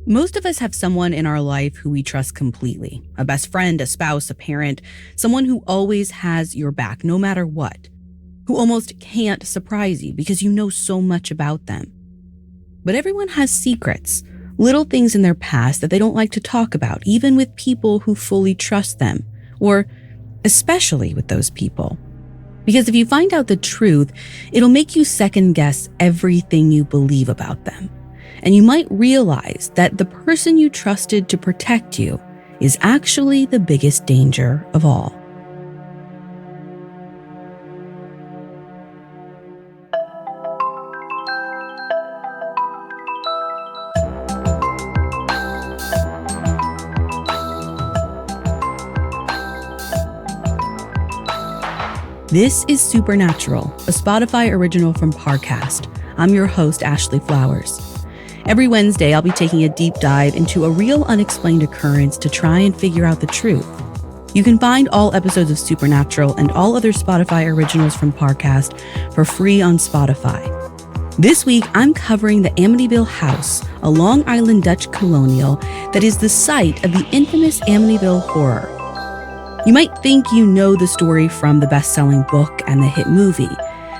Most of us have someone in our life who we trust completely. A best friend, a spouse, a parent, someone who always has your back no matter what, who almost can't surprise you because you know so much about them. But everyone has secrets, little things in their past that they don't like to talk about, even with people who fully trust them, or especially with those people. Because if you find out the truth, it'll make you second guess everything you believe about them. And you might realize that the person you trusted to protect you is actually the biggest danger of all. This is Supernatural, a Spotify original from Parcast. I'm your host, Ashley Flowers. Every Wednesday, I'll be taking a deep dive into a real unexplained occurrence to try and figure out the truth. You can find all episodes of Supernatural and all other Spotify originals from Parcast for free on Spotify. This week, I'm covering the Amityville House, a Long Island Dutch colonial that is the site of the infamous Amityville horror. You might think you know the story from the best-selling book and the hit movie,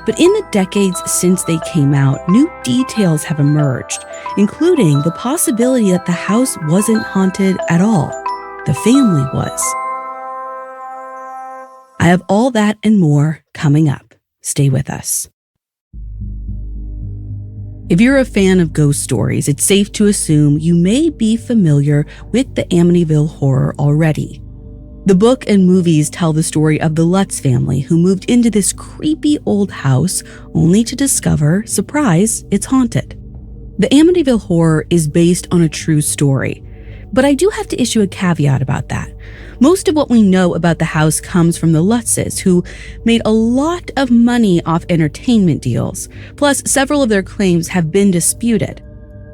but in the decades since they came out, new details have emerged, including the possibility that the house wasn't haunted at all. The family was. I have all that and more coming up. Stay with us. If you're a fan of ghost stories, it's safe to assume you may be familiar with the Amityville horror already. The book and movies tell the story of the Lutz family who moved into this creepy old house only to discover, surprise, it's haunted. The Amityville horror is based on a true story, but I do have to issue a caveat about that. Most of what we know about the house comes from the Lutzes, who made a lot of money off entertainment deals, plus several of their claims have been disputed.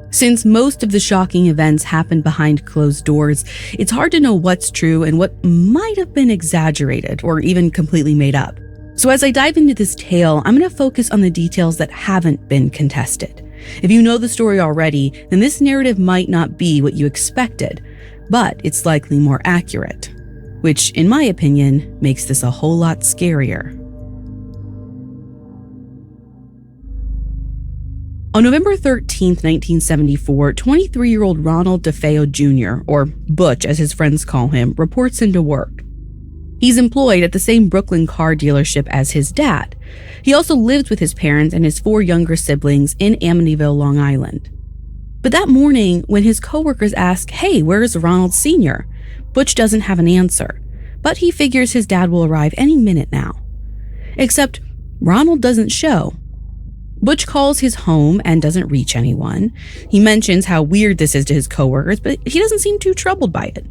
Since most of the shocking events happened behind closed doors, it's hard to know what's true and what might have been exaggerated or even completely made up. So as I dive into this tale, I'm going to focus on the details that haven't been contested. If you know the story already, then this narrative might not be what you expected, but it's likely more accurate, which, in my opinion, makes this a whole lot scarier. On November 13, 1974, 23-year-old Ronald DeFeo Jr., or Butch as his friends call him, reports into work. He's employed at the same Brooklyn car dealership as his dad. He also lives with his parents and his 4 younger siblings in Amityville, Long Island. But that morning, when his coworkers ask, "Hey, where's Ronald Sr.?" Butch doesn't have an answer, but he figures his dad will arrive any minute now. Except Ronald doesn't show. Butch calls his home and doesn't reach anyone. He mentions how weird this is to his coworkers, but he doesn't seem too troubled by it.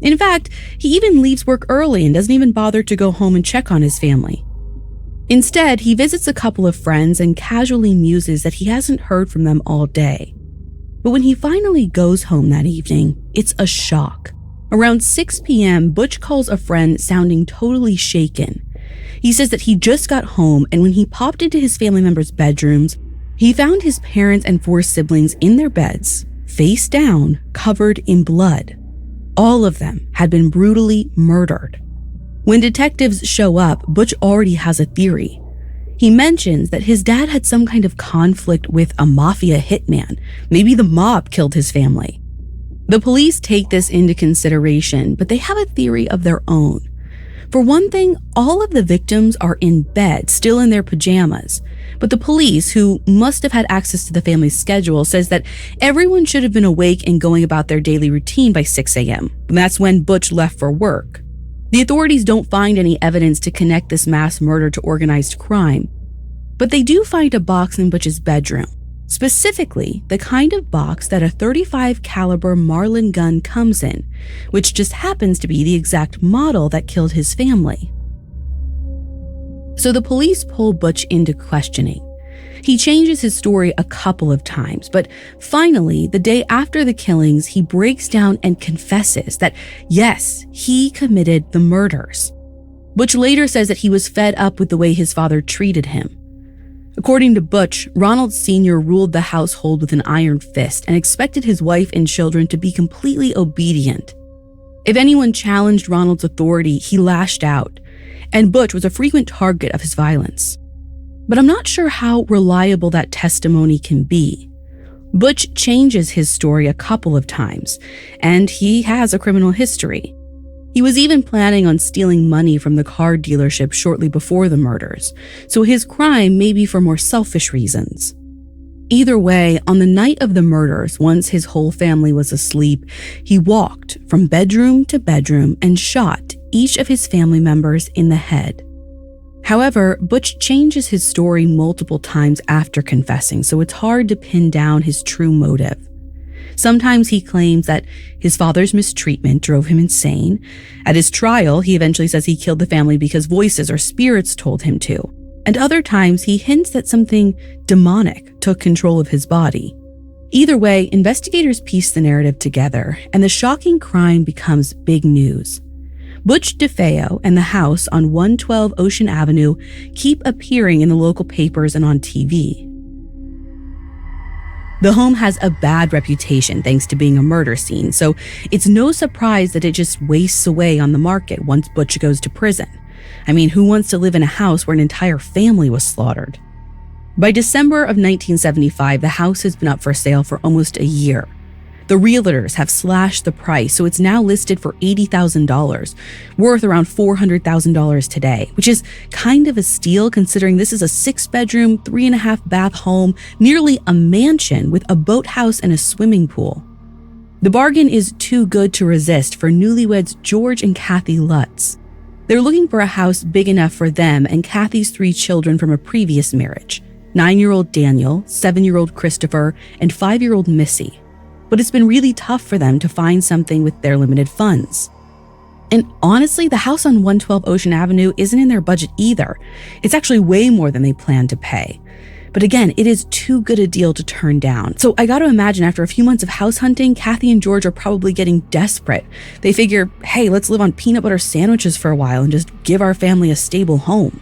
In fact, he even leaves work early and doesn't even bother to go home and check on his family. Instead, he visits a couple of friends and casually muses that he hasn't heard from them all day. But when he finally goes home that evening, it's a shock. Around 6 p.m., Butch calls a friend sounding totally shaken. He says that he just got home, and when he popped into his family members' bedrooms, he found his parents and 4 siblings in their beds, face down, covered in blood. All of them had been brutally murdered. When detectives show up, Butch already has a theory. He mentions that his dad had some kind of conflict with a mafia hitman. Maybe the mob killed his family. The police take this into consideration, but they have a theory of their own. For one thing, all of the victims are in bed, still in their pajamas. But the police, who must have had access to the family's schedule, says that everyone should have been awake and going about their daily routine by 6 a.m. And that's when Butch left for work. The authorities don't find any evidence to connect this mass murder to organized crime. But they do find a box in Butch's bedroom. Specifically, the kind of box that a .35 caliber Marlin gun comes in, which just happens to be the exact model that killed his family. So the police pull Butch into questioning. He changes his story a couple of times, but finally, the day after the killings, he breaks down and confesses that, yes, he committed the murders. Butch later says that he was fed up with the way his father treated him. According to Butch, Ronald Sr. ruled the household with an iron fist and expected his wife and children to be completely obedient. If anyone challenged Ronald's authority, he lashed out, and Butch was a frequent target of his violence. But I'm not sure how reliable that testimony can be. Butch changes his story a couple of times, and he has a criminal history. He was even planning on stealing money from the car dealership shortly before the murders, so his crime may be for more selfish reasons. Either way, on the night of the murders, once his whole family was asleep, he walked from bedroom to bedroom and shot each of his family members in the head. However, Butch changes his story multiple times after confessing, so it's hard to pin down his true motive. Sometimes he claims that his father's mistreatment drove him insane. At his trial, he eventually says he killed the family because voices or spirits told him to. And other times, he hints that something demonic took control of his body. Either way, investigators piece the narrative together, and the shocking crime becomes big news. Butch DeFeo and the house on 112 Ocean Avenue keep appearing in the local papers and on TV. The home has a bad reputation thanks to being a murder scene, so it's no surprise that it just wastes away on the market once Butch goes to prison. I mean, who wants to live in a house where an entire family was slaughtered? By December of 1975, the house has been up for sale for almost a year. The realtors have slashed the price, so it's now listed for $80,000, worth around $400,000 today, which is kind of a steal considering this is a 6-bedroom, 3.5-bath home, nearly a mansion with a boathouse and a swimming pool. The bargain is too good to resist for newlyweds George and Kathy Lutz. They're looking for a house big enough for them and Kathy's 3 children from a previous marriage, 9-year-old Daniel, 7-year-old Christopher, and 5-year-old Missy. But it's been really tough for them to find something with their limited funds. And honestly, the house on 112 Ocean Avenue isn't in their budget either. It's actually way more than they planned to pay. But again, it is too good a deal to turn down. So I gotta imagine after a few months of house hunting, Kathy and George are probably getting desperate. They figure, hey, let's live on peanut butter sandwiches for a while and just give our family a stable home.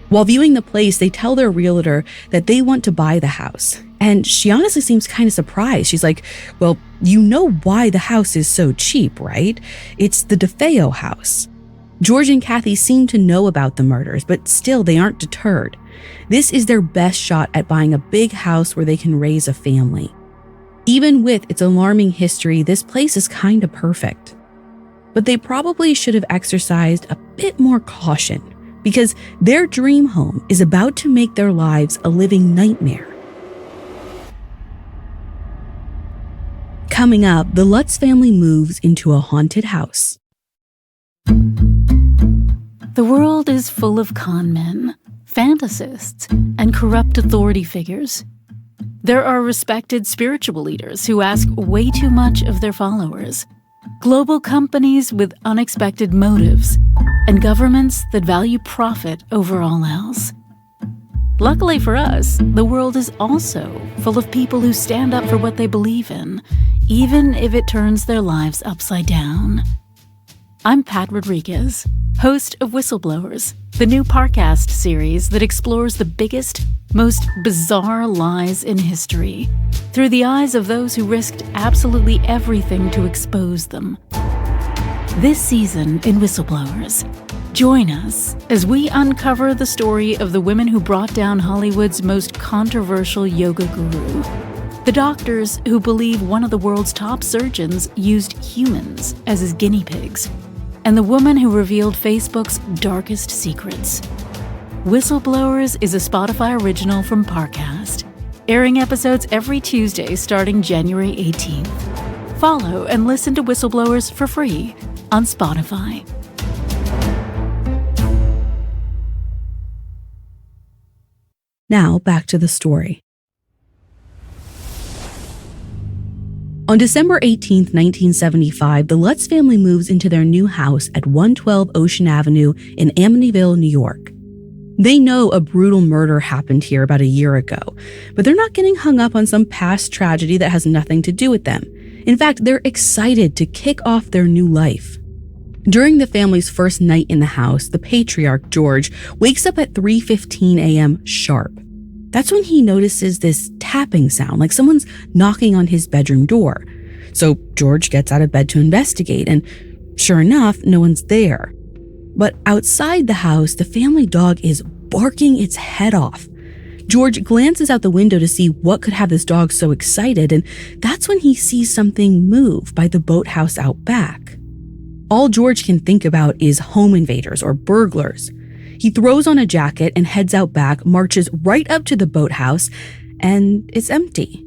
While viewing the place, they tell their realtor that they want to buy the house. And she honestly seems kind of surprised. She's like, well, you know why the house is so cheap, right? It's the DeFeo house. George and Kathy seem to know about the murders, but still they aren't deterred. This is their best shot at buying a big house where they can raise a family. Even with its alarming history, this place is kind of perfect. But they probably should have exercised a bit more caution because their dream home is about to make their lives a living nightmare. Coming up, the Lutz family moves into a haunted house. The world is full of con men, fantasists, and corrupt authority figures. There are respected spiritual leaders who ask way too much of their followers, global companies with unexpected motives, and governments that value profit over all else. Luckily for us, the world is also full of people who stand up for what they believe in, even if it turns their lives upside down. I'm Pat Rodriguez, host of Whistleblowers, the new Parcast series that explores the biggest, most bizarre lies in history through the eyes of those who risked absolutely everything to expose them. This season in Whistleblowers, join us as we uncover the story of the women who brought down Hollywood's most controversial yoga guru, the doctors who believe one of the world's top surgeons used humans as his guinea pigs, and the woman who revealed Facebook's darkest secrets. Whistleblowers is a Spotify original from Parcast, airing episodes every Tuesday starting January 18th. Follow and listen to Whistleblowers for free on Spotify. Now, back to the story. On December 18, 1975, the Lutz family moves into their new house at 112 Ocean Avenue in Amityville, New York. They know a brutal murder happened here about a year ago, but they're not getting hung up on some past tragedy that has nothing to do with them. In fact, they're excited to kick off their new life. During the family's first night in the house, the patriarch, George, wakes up at 3:15 a.m. sharp. That's when he notices this tapping sound, like someone's knocking on his bedroom door. So George gets out of bed to investigate, and sure enough, no one's there. But outside the house, the family dog is barking its head off. George glances out the window to see what could have this dog so excited, and that's when he sees something move by the boathouse out back. All George can think about is home invaders or burglars. He throws on a jacket and heads out back, marches right up to the boathouse, and it's empty.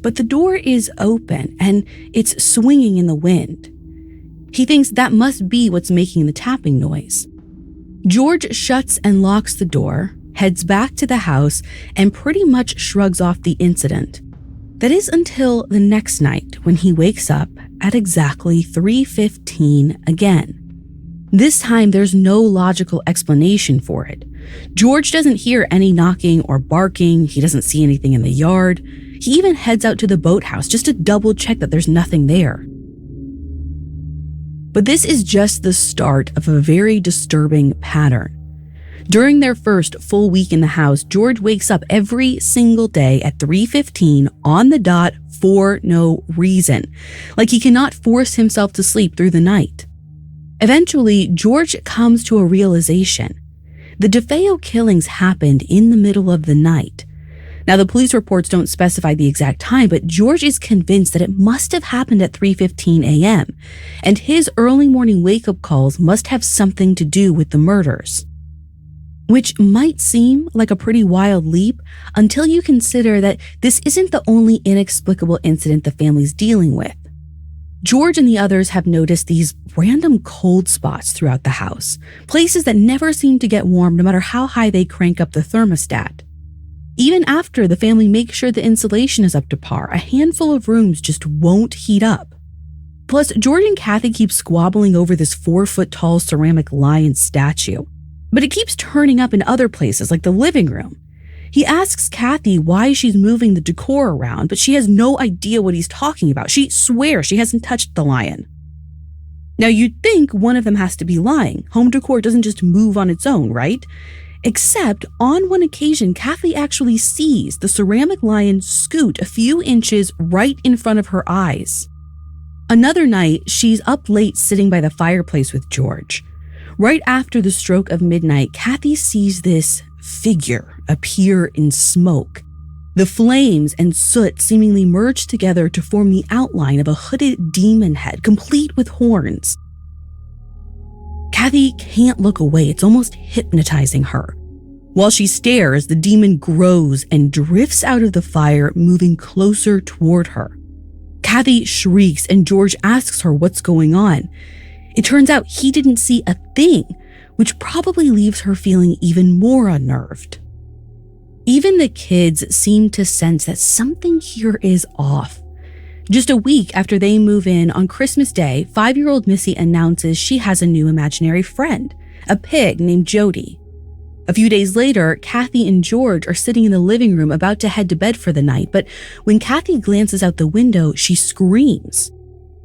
But the door is open and it's swinging in the wind. He thinks that must be what's making the tapping noise. George shuts and locks the door, heads back to the house, and pretty much shrugs off the incident. That is until the next night when he wakes up at exactly 3:15 again. This time, there's no logical explanation for it. George doesn't hear any knocking or barking. He doesn't see anything in the yard. He even heads out to the boathouse just to double check that there's nothing there. But this is just the start of a very disturbing pattern. During their first full week in the house, George wakes up every single day at 3:15 on the dot for no reason. Like he cannot force himself to sleep through the night. Eventually, George comes to a realization. The DeFeo killings happened in the middle of the night. Now, the police reports don't specify the exact time, but George is convinced that it must have happened at 3:15 a.m., and his early morning wake-up calls must have something to do with the murders. Which might seem like a pretty wild leap until you consider that this isn't the only inexplicable incident the family's dealing with. George and the others have noticed these random cold spots throughout the house, places that never seem to get warm no matter how high they crank up the thermostat. Even after the family makes sure the insulation is up to par, a handful of rooms just won't heat up. Plus, George and Kathy keep squabbling over this 4-foot-tall ceramic lion statue, but it keeps turning up in other places like the living room. He asks Kathy why she's moving the decor around, but she has no idea what he's talking about. She swears she hasn't touched the lion. Now, you'd think one of them has to be lying. Home decor doesn't just move on its own, right? Except on one occasion, Kathy actually sees the ceramic lion scoot a few inches right in front of her eyes. Another night, she's up late sitting by the fireplace with George. Right after the stroke of midnight, Kathy sees this figure appear in smoke. The flames and soot seemingly merge together to form the outline of a hooded demon head, complete with horns. Kathy can't look away. It's almost hypnotizing her. While she stares, the demon grows and drifts out of the fire, moving closer toward her. Kathy shrieks and George asks her what's going on. It turns out he didn't see a thing, which probably leaves her feeling even more unnerved. Even the kids seem to sense that something here is off. Just a week after they move in on Christmas Day, 5-year-old Missy announces she has a new imaginary friend, a pig named Jody. A few days later, Kathy and George are sitting in the living room about to head to bed for the night, but when Kathy glances out the window, she screams.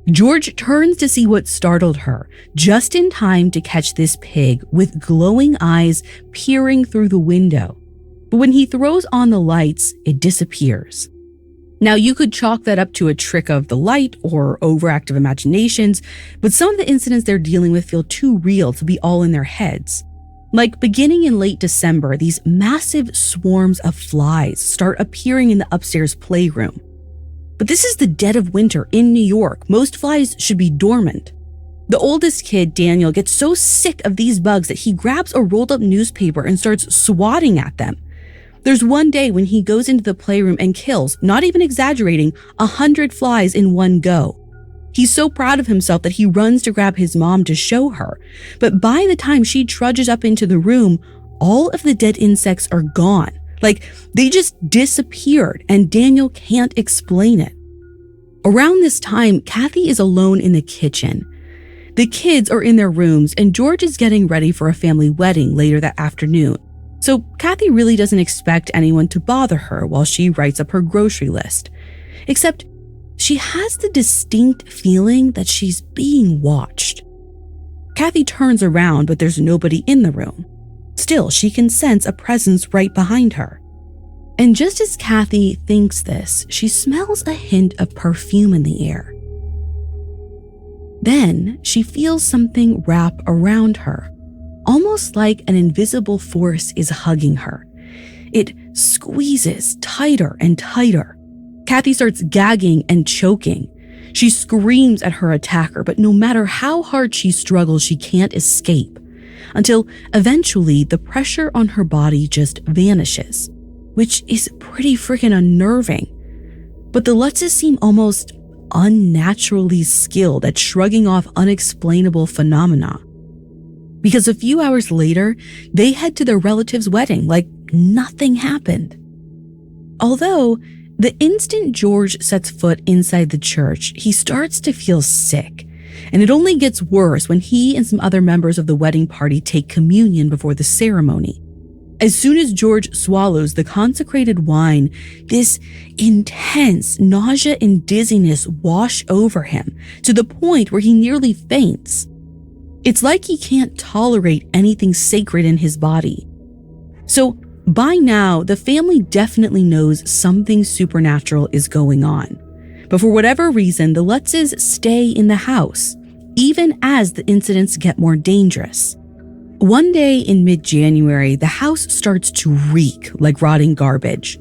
George turns to see what startled her, just in time to catch this pig with glowing eyes peering through the window. But when he throws on the lights, it disappears. Now, you could chalk that up to a trick of the light or overactive imaginations, but some of the incidents they're dealing with feel too real to be all in their heads. Like beginning in late December, these massive swarms of flies start appearing in the upstairs playroom. But this is the dead of winter in New York. Most flies should be dormant. The oldest kid, Daniel, gets so sick of these bugs that he grabs a rolled up newspaper and starts swatting at them. There's one day when he goes into the playroom and kills, not even exaggerating, 100 flies in one go. He's so proud of himself that he runs to grab his mom to show her. But by the time she trudges up into the room, all of the dead insects are gone. Like, they just disappeared, and Daniel can't explain it. Around this time, Kathy is alone in the kitchen. The kids are in their rooms, and George is getting ready for a family wedding later that afternoon. So Kathy really doesn't expect anyone to bother her while she writes up her grocery list. Except she has the distinct feeling that she's being watched. Kathy turns around, but there's nobody in the room. Still, she can sense a presence right behind her. And just as Kathy thinks this, she smells a hint of perfume in the air. Then she feels something wrap around her, almost like an invisible force is hugging her. It squeezes tighter and tighter. Kathy starts gagging and choking. She screams at her attacker, but no matter how hard she struggles, she can't escape, until eventually the pressure on her body just vanishes, which is pretty freaking unnerving. But the Lutzes seem almost unnaturally skilled at shrugging off unexplainable phenomena, because a few hours later, they head to their relative's wedding like nothing happened. Although, the instant George sets foot inside the church, he starts to feel sick, and it only gets worse when he and some other members of the wedding party take communion before the ceremony. As soon as George swallows the consecrated wine, this intense nausea and dizziness wash over him to the point where he nearly faints. It's like he can't tolerate anything sacred in his body. So by now, the family definitely knows something supernatural is going on. But for whatever reason, the Lutzes stay in the house, even as the incidents get more dangerous. One day in mid-January, the house starts to reek like rotting garbage.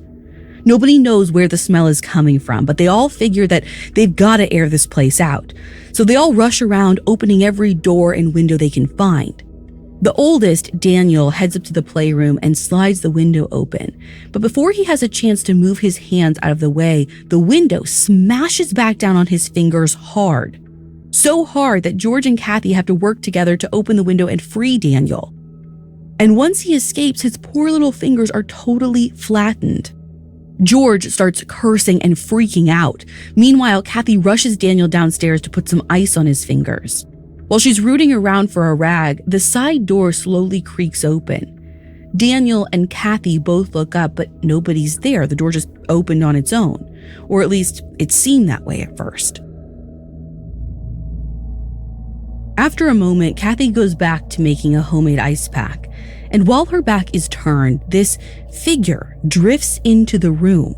Nobody knows where the smell is coming from, but they all figure that they've got to air this place out. So they all rush around, opening every door and window they can find. The oldest, Daniel, heads up to the playroom and slides the window open. But before he has a chance to move his hands out of the way, the window smashes back down on his fingers hard. So hard that George and Kathy have to work together to open the window and free Daniel. And once he escapes, his poor little fingers are totally flattened. George starts cursing and freaking out. Meanwhile, Kathy rushes Daniel downstairs to put some ice on his fingers. While she's rooting around for a rag, the side door slowly creaks open. Daniel and Kathy both look up, but nobody's there. The door just opened on its own, or at least it seemed that way at first. After a moment, Kathy goes back to making a homemade ice pack, and while her back is turned, this figure drifts into the room.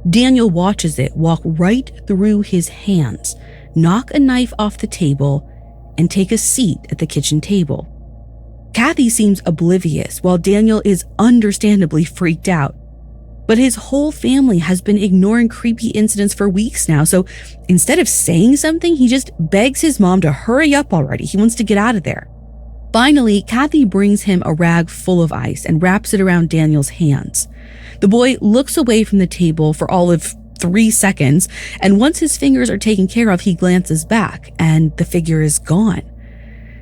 Daniel watches it walk right through his hands, knock a knife off the table, and take a seat at the kitchen table. Kathy seems oblivious, while Daniel is understandably freaked out. But his whole family has been ignoring creepy incidents for weeks now, so instead of saying something, he just begs his mom to hurry up already. He wants to get out of there. Finally, Kathy brings him a rag full of ice and wraps it around Daniel's hands. The boy looks away from the table for all of 3 seconds, and once his fingers are taken care of, he glances back, and the figure is gone.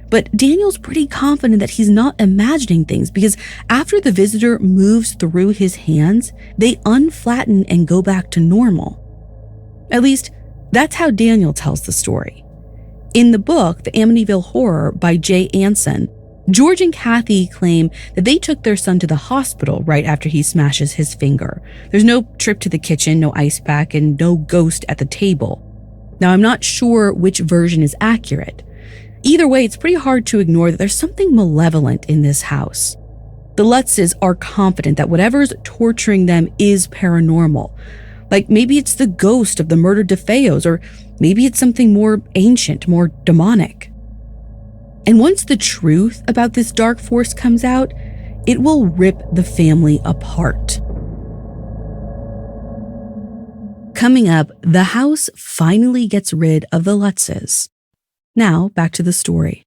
But Daniel's pretty confident that he's not imagining things, because after the visitor moves through his hands, they unflatten and go back to normal. At least, that's how Daniel tells the story. In the book, The Amityville Horror by Jay Anson, George and Kathy claim that they took their son to the hospital right after he smashes his finger. There's no trip to the kitchen, no ice pack, and no ghost at the table. Now, I'm not sure which version is accurate. Either way, it's pretty hard to ignore that there's something malevolent in this house. The Lutzes are confident that whatever's torturing them is paranormal. Like maybe it's the ghost of the murdered DeFeos, or maybe it's something more ancient, more demonic. And once the truth about this dark force comes out, it will rip the family apart. Coming up, the house finally gets rid of the Lutzes. Now, back to the story.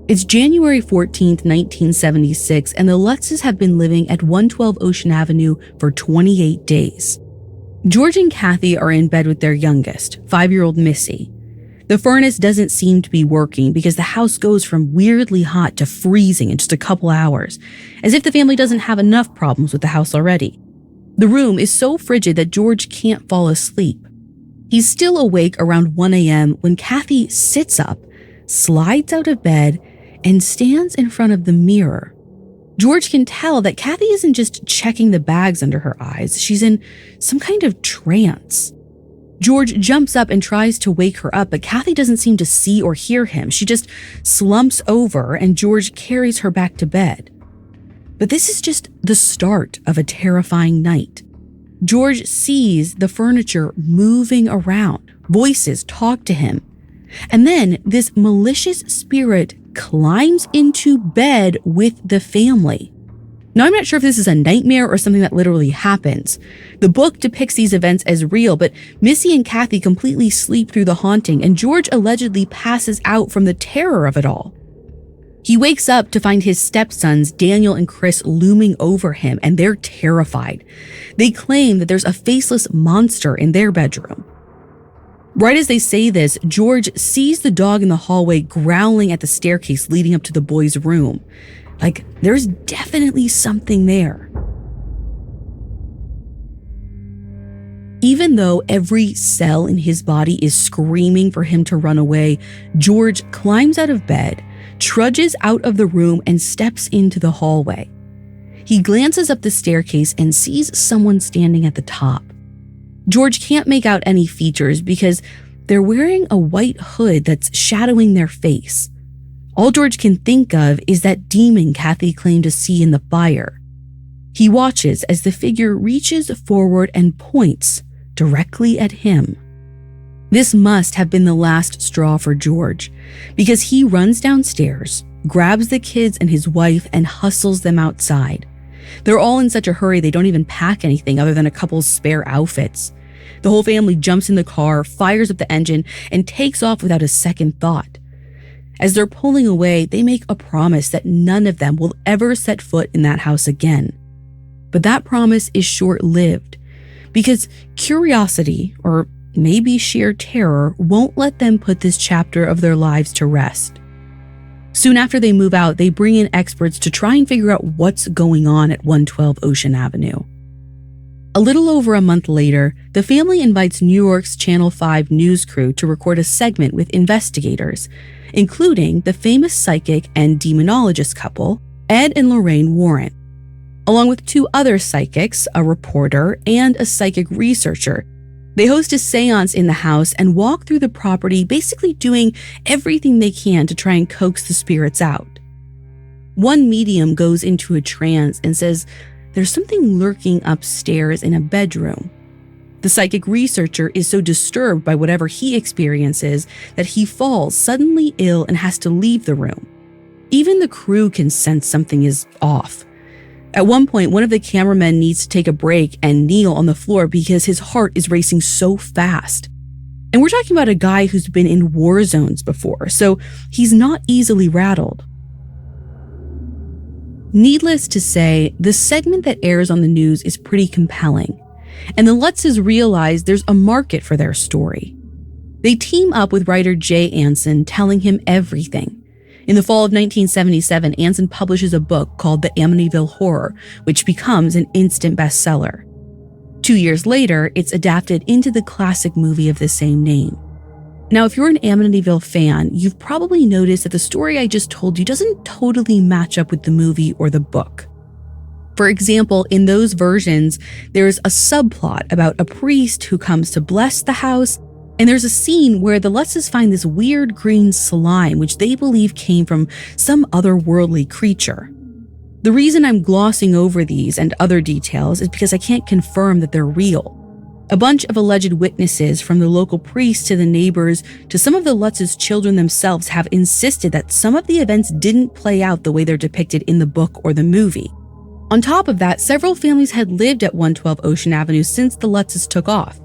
It's January 14th, 1976, and the Lutzes have been living at 112 Ocean Avenue for 28 days. George and Kathy are in bed with their youngest, 5-year-old Missy. The furnace doesn't seem to be working because the house goes from weirdly hot to freezing in just a couple hours, as if the family doesn't have enough problems with the house already. The room is so frigid that George can't fall asleep. He's still awake around 1 a.m. when Kathy sits up, slides out of bed, and stands in front of the mirror. George can tell that Kathy isn't just checking the bags under her eyes. She's in some kind of trance. George jumps up and tries to wake her up, but Kathy doesn't seem to see or hear him. She just slumps over, and George carries her back to bed. But this is just the start of a terrifying night. George sees the furniture moving around. Voices talk to him. And then this malicious spirit climbs into bed with the family. Now, I'm not sure if this is a nightmare or something that literally happens. The book depicts these events as real, but Missy and Kathy completely sleep through the haunting, and George allegedly passes out from the terror of it all. He wakes up to find his stepsons, Daniel and Chris, looming over him, and they're terrified. They claim that there's a faceless monster in their bedroom. Right as they say this, George sees the dog in the hallway growling at the staircase leading up to the boys' room. Like, there's definitely something there. Even though every cell in his body is screaming for him to run away, George climbs out of bed, trudges out of the room, and steps into the hallway. He glances up the staircase and sees someone standing at the top. George can't make out any features because they're wearing a white hood that's shadowing their face. All George can think of is that demon Kathy claimed to see in the fire. He watches as the figure reaches forward and points directly at him. This must have been the last straw for George, because he runs downstairs, grabs the kids and his wife, and hustles them outside. They're all in such a hurry they don't even pack anything other than a couple spare outfits. The whole family jumps in the car, fires up the engine, and takes off without a second thought. As they're pulling away, they make a promise that none of them will ever set foot in that house again. But that promise is short-lived, because curiosity, or maybe sheer terror, won't let them put this chapter of their lives to rest. Soon after they move out, they bring in experts to try and figure out what's going on at 112 Ocean Avenue. A little over a month later, the family invites New York's Channel 5 news crew to record a segment with investigators, including the famous psychic and demonologist couple, Ed and Lorraine Warren, along with two other psychics, a reporter, and a psychic researcher. They host a seance in the house and walk through the property, basically doing everything they can to try and coax the spirits out. One medium goes into a trance and says there's something lurking upstairs in a bedroom. The psychic researcher is so disturbed by whatever he experiences that he falls suddenly ill and has to leave the room. Even the crew can sense something is off. At one point, one of the cameramen needs to take a break and kneel on the floor because his heart is racing so fast. And we're talking about a guy who's been in war zones before, so he's not easily rattled. Needless to say, the segment that airs on the news is pretty compelling, and the Lutzes realize there's a market for their story. They team up with writer Jay Anson, telling him everything. In the fall of 1977, Anson publishes a book called The Amityville Horror, which becomes an instant bestseller. 2 years later, it's adapted into the classic movie of the same name. Now, if you're an Amityville fan, you've probably noticed that the story I just told you doesn't totally match up with the movie or the book. For example, in those versions, there's a subplot about a priest who comes to bless the house, and there's a scene where the Lutzes find this weird green slime, which they believe came from some otherworldly creature. The reason I'm glossing over these and other details is because I can't confirm that they're real. A bunch of alleged witnesses, from the local priest to the neighbors to some of the Lutzes' children themselves, have insisted that some of the events didn't play out the way they're depicted in the book or the movie. On top of that, several families had lived at 112 Ocean Avenue since the Lutzes took off,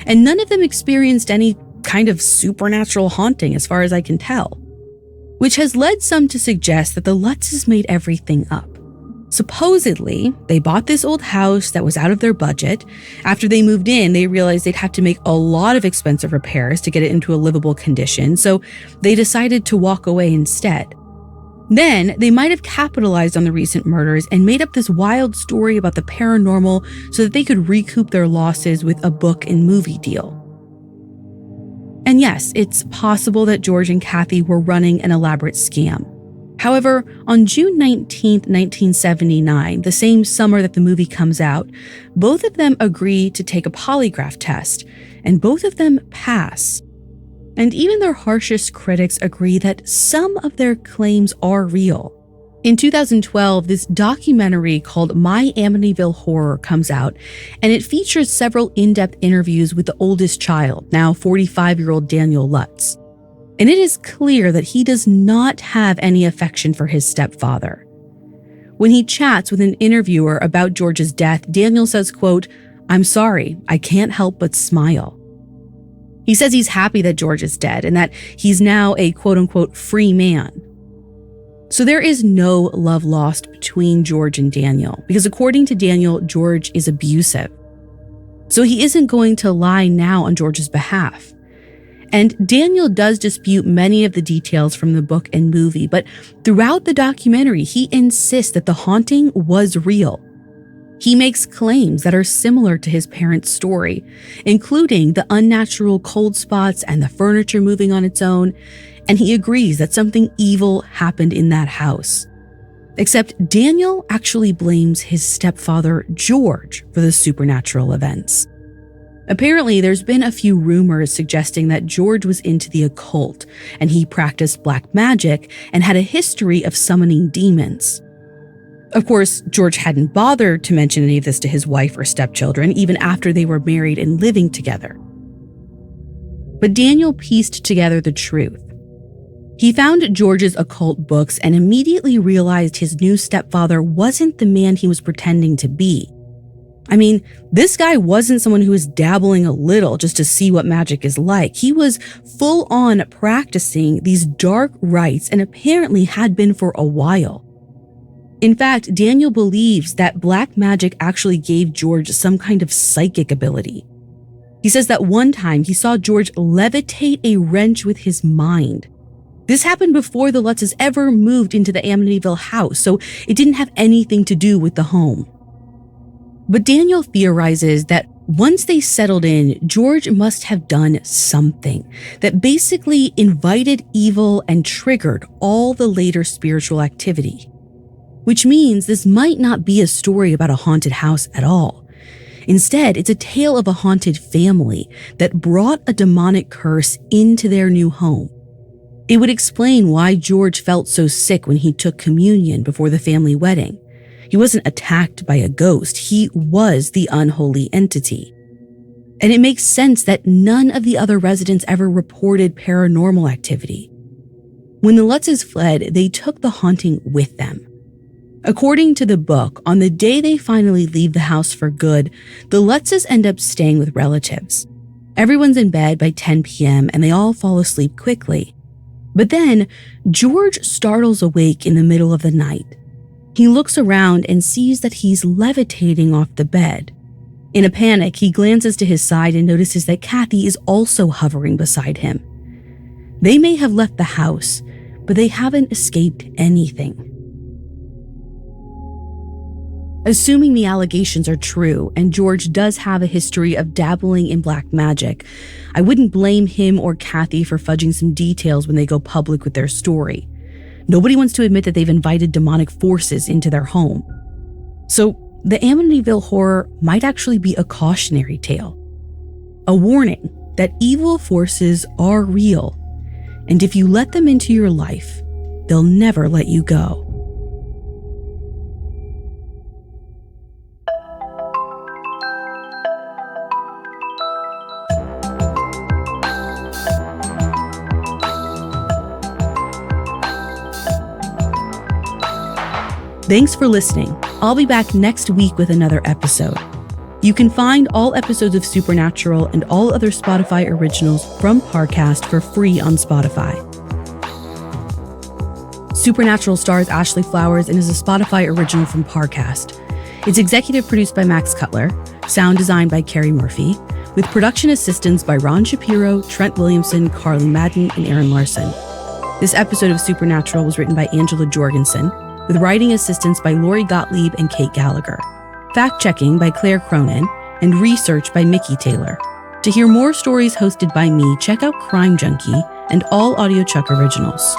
and none of them experienced any kind of supernatural haunting as far as I can tell, which has led some to suggest that the Lutzes made everything up. Supposedly, they bought this old house that was out of their budget. After they moved in, they realized they'd have to make a lot of expensive repairs to get it into a livable condition, so they decided to walk away instead. Then, they might have capitalized on the recent murders and made up this wild story about the paranormal so that they could recoup their losses with a book and movie deal. And yes, it's possible that George and Kathy were running an elaborate scam. However, on June 19, 1979, the same summer that the movie comes out, both of them agree to take a polygraph test, and both of them pass. And even their harshest critics agree that some of their claims are real. In 2012, this documentary called My Amityville Horror comes out, and it features several in-depth interviews with the oldest child, now 45-year-old Daniel Lutz. And it is clear that he does not have any affection for his stepfather. When he chats with an interviewer about George's death, Daniel says, quote, "I'm sorry, I can't help but smile." He says he's happy that George is dead and that he's now a quote-unquote free man. So there is no love lost between George and Daniel, because according to Daniel, George is abusive. So he isn't going to lie now on George's behalf. And Daniel does dispute many of the details from the book and movie, but throughout the documentary, he insists that the haunting was real. He makes claims that are similar to his parents' story, including the unnatural cold spots and the furniture moving on its own, and he agrees that something evil happened in that house. Except Daniel actually blames his stepfather, George, for the supernatural events. Apparently, there's been a few rumors suggesting that George was into the occult and he practiced black magic and had a history of summoning demons. Of course, George hadn't bothered to mention any of this to his wife or stepchildren, even after they were married and living together. But Daniel pieced together the truth. He found George's occult books and immediately realized his new stepfather wasn't the man he was pretending to be. I mean, this guy wasn't someone who was dabbling a little just to see what magic is like. He was full on practicing these dark rites and apparently had been for a while. In fact, Daniel believes that black magic actually gave George some kind of psychic ability. He says that one time he saw George levitate a wrench with his mind. This happened before the Lutzes ever moved into the Amityville house, so it didn't have anything to do with the home. But Daniel theorizes that once they settled in, George must have done something that basically invited evil and triggered all the later spiritual activity. Which means this might not be a story about a haunted house at all. Instead, it's a tale of a haunted family that brought a demonic curse into their new home. It would explain why George felt so sick when he took communion before the family wedding. He wasn't attacked by a ghost, he was the unholy entity. And it makes sense that none of the other residents ever reported paranormal activity. When the Lutzes fled, they took the haunting with them. According to the book, on the day they finally leave the house for good, the Lutzes end up staying with relatives. Everyone's in bed by 10 p.m. and they all fall asleep quickly. But then, George startles awake in the middle of the night. He looks around and sees that he's levitating off the bed. In a panic, he glances to his side and notices that Kathy is also hovering beside him. They may have left the house, but they haven't escaped anything. Assuming the allegations are true, and George does have a history of dabbling in black magic, I wouldn't blame him or Kathy for fudging some details when they go public with their story. Nobody wants to admit that they've invited demonic forces into their home. So the Amityville Horror might actually be a cautionary tale. A warning that evil forces are real, and if you let them into your life, they'll never let you go. Thanks for listening. I'll be back next week with another episode. You can find all episodes of Supernatural and all other Spotify originals from Parcast for free on Spotify. Supernatural stars Ashley Flowers and is a Spotify original from Parcast. It's executive produced by Max Cutler, sound designed by Carrie Murphy, with production assistance by Ron Shapiro, Trent Williamson, Carly Madden, and Aaron Larson. This episode of Supernatural was written by Angela Jorgensen, with writing assistance by Lori Gottlieb and Kate Gallagher, fact-checking by Claire Cronin, and research by Mickey Taylor. To hear more stories hosted by me, check out Crime Junkie and all Audio Chuck originals.